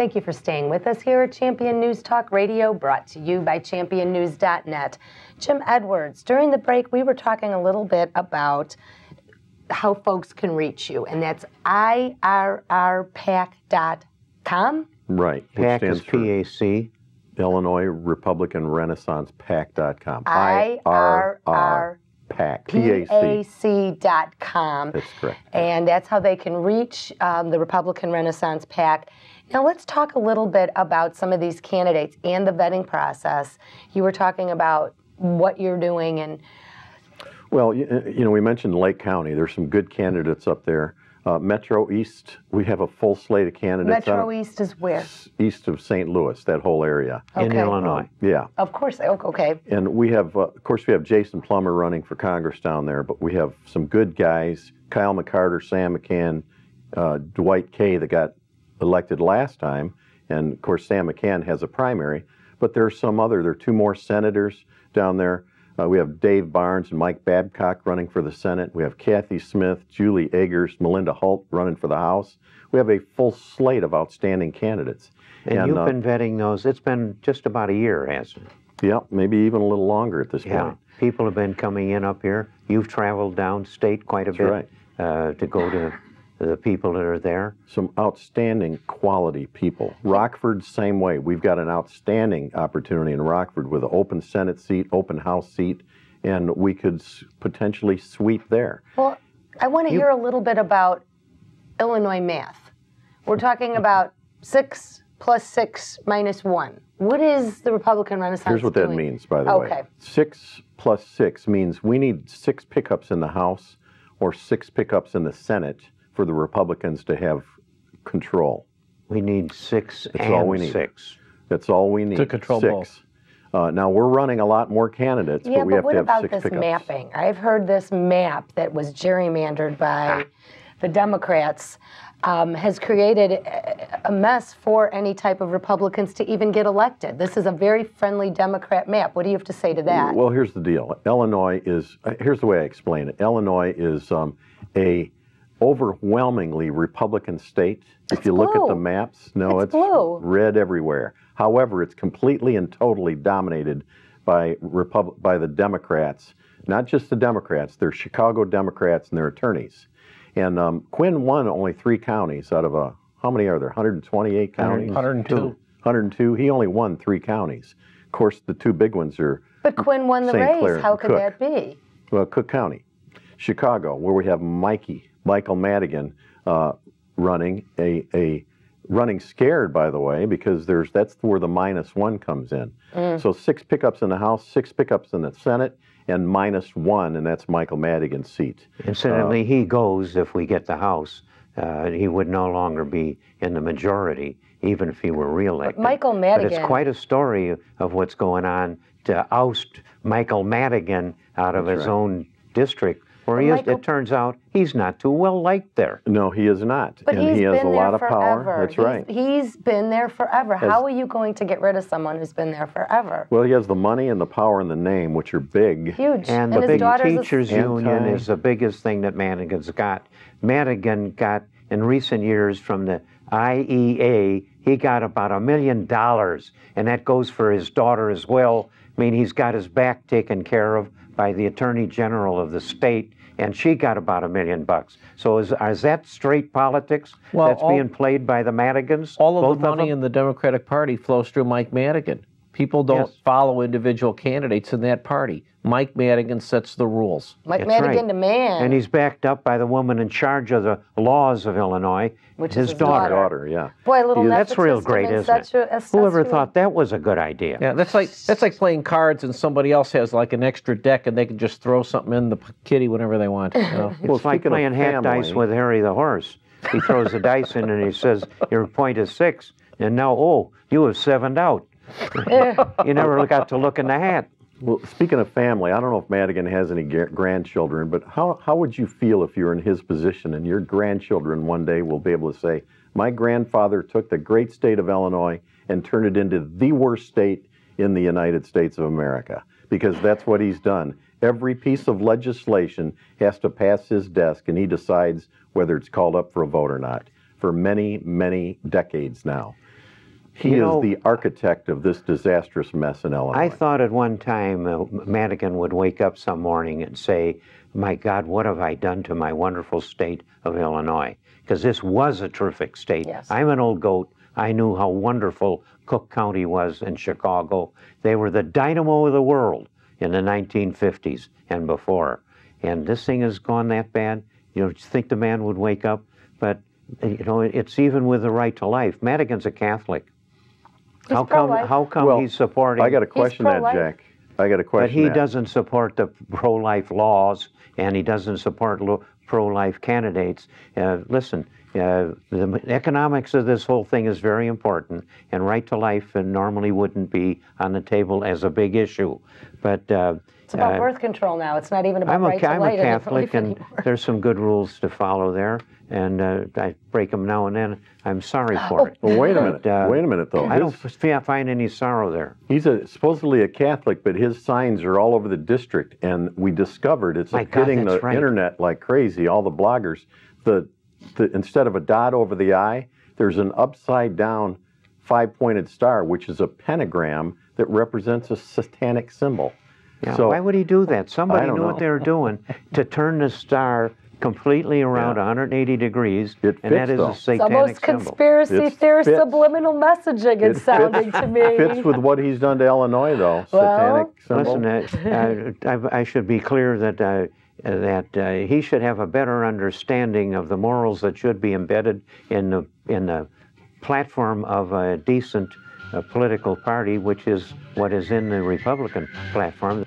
Thank you for staying with us here at Champion News Talk Radio, brought to you by championnews.net. Jim Edwards, during the break, we were talking a little bit about how folks can reach you, and that's IRRPAC.com. Right. PAC is PAC. Illinois Republican Renaissance PAC.com. IRRPAC. PAC.com. That's correct. And that's how they can reach the Republican Renaissance PAC. Now let's talk a little bit about some of these candidates and the vetting process. You were talking about what you're doing and... Well, you know, we mentioned Lake County. There's some good candidates up there. Metro East, we have a full slate of candidates. Metro East is where? East of St. Louis, that whole area. Okay. In Illinois. Yeah. Of course, okay. And we have, of course, we have Jason Plummer running for Congress down there, but we have some good guys, Kyle McCarter, Sam McCann, Dwight Kay that got elected last time, and of course Sam McCann has a primary, but there are two more senators down there. We have Dave Barnes and Mike Babcock running for the Senate. We have Kathy Smith, Julie Eggers, Melinda Holt running for the House. We have a full slate of outstanding candidates. And you've been vetting those. It's been just about a year, hasn't it? Yeah, maybe even a little longer at this point. People have been coming in up here. You've traveled downstate quite a bit to go to the people that are there. Some outstanding quality people. Rockford, same way. We've got an outstanding opportunity in Rockford with an open Senate seat, open House seat, and we could potentially sweep there. Well, I want to hear a little bit about Illinois math. We're talking about 6 + 6 - 1. What is the Republican Renaissance Here's what that doing? means, by the way. 6 + 6 means we need 6 pickups in the House or 6 pickups in the Senate for the Republicans to have control. We need 6 That's and all we need. 6. That's all we need. To control 6. Now, we're running a lot more candidates, but we have to have 6 pickups. Yeah, but what about this mapping? I've heard this map that was gerrymandered by the Democrats has created a mess for any type of Republicans to even get elected. This is a very friendly Democrat map. What do you have to say to that? Well, here's the deal. Illinois is, here's the way I explain it. Illinois is a overwhelmingly Republican state. If you look at the maps, it's blue. Red everywhere. However, it's completely and totally dominated by the Democrats. Not just the Democrats, they're Chicago Democrats and their attorneys. And Quinn won only 3 counties out of how many are there? 128 counties? 102. 102. He only won 3 counties. Of course, the 2 big ones are But Quinn won the St. Clair race. How and could Cook. that be? Well, Cook County. Chicago, where we have Michael Madigan running, running scared, by the way, because that's where the -1 comes in. So 6 pickups in the House, 6 pickups in the Senate, and -1, and that's Michael Madigan's seat. Incidentally, he goes if we get the House. He would no longer be in the majority, even if he were reelected. But Michael Madigan... But it's quite a story of what's going on to oust Michael Madigan out of his own district, where it turns out he's not too well liked there. No, he is not. But and he has a lot of forever. power. That's right. He's been there forever. How are you going to get rid of someone who's been there forever? Well, he has the money and the power and the name, which are big. Huge. And the big teachers union is the biggest thing that Madigan's got. Madigan got, in recent years, from the IEA, he got about $1 million, and that goes for his daughter as well. I mean, he's got his back taken care of by the Attorney General of the state, and she got about $1 million. So is that straight politics that's being played by the Madigans? All of the money in the Democratic Party flows through Mike Madigan. People don't follow individual candidates in that party. Mike Madigan sets the rules. Mike Madigan, the man. And he's backed up by the woman in charge of the laws of Illinois, which is his daughter. Boy, little that's real great, isn't it? Whoever thought that was a good idea? Yeah, that's like playing cards and somebody else has like an extra deck and they can just throw something in the kitty whenever they want. You know? It's like playing hat dice with Harry the horse. He throws the dice in and he says, your point is 6, and now, you have 7'd out. You never got to look in the hat. Well, speaking of family, I don't know if Madigan has any grandchildren, but how would you feel if you were in his position and your grandchildren one day will be able to say, my grandfather took the great state of Illinois and turned it into the worst state in the United States of America? Because that's what he's done. Every piece of legislation has to pass his desk, and he decides whether it's called up for a vote or not for many, many decades now. He is the architect of this disastrous mess in Illinois. I thought at one time Madigan would wake up some morning and say, my God, what have I done to my wonderful state of Illinois? Because this was a terrific state. Yes. I'm an old goat. I knew how wonderful Cook County was in Chicago. They were the dynamo of the world in the 1950s and before. And this thing has gone that bad. You think the man would wake up? But, it's even with the right to life. Madigan's a Catholic. How come he's supporting? I got a question that, Jack. I got a question. But he doesn't support the pro-life laws, and he doesn't support pro-life candidates. Listen, the economics of this whole thing is very important, and right to life normally wouldn't be on the table as a big issue. But it's about birth control now. It's not even about I'm right to life. I'm a Catholic, and there's some good rules to follow there, and I break them now and then. I'm sorry for it. Well, wait a minute. Wait a minute, though. I don't find any sorrow there. He's supposedly a Catholic, but his signs are all over the district, and we discovered it's hitting the internet like crazy. All the bloggers, instead of a dot over the I, there's an upside-down 5-pointed star, which is a pentagram that represents a satanic symbol. Yeah, so, why would he do that? Somebody knew what they were doing to turn the star completely around 180 degrees, and that is a satanic symbol. It's almost conspiracy theory subliminal messaging, it's sounding to me. It fits with what he's done to Illinois, though. Satanic symbol. Listen, I should be clear that he should have a better understanding of the morals that should be embedded in the platform of a decent political party, which is what is in the Republican platform.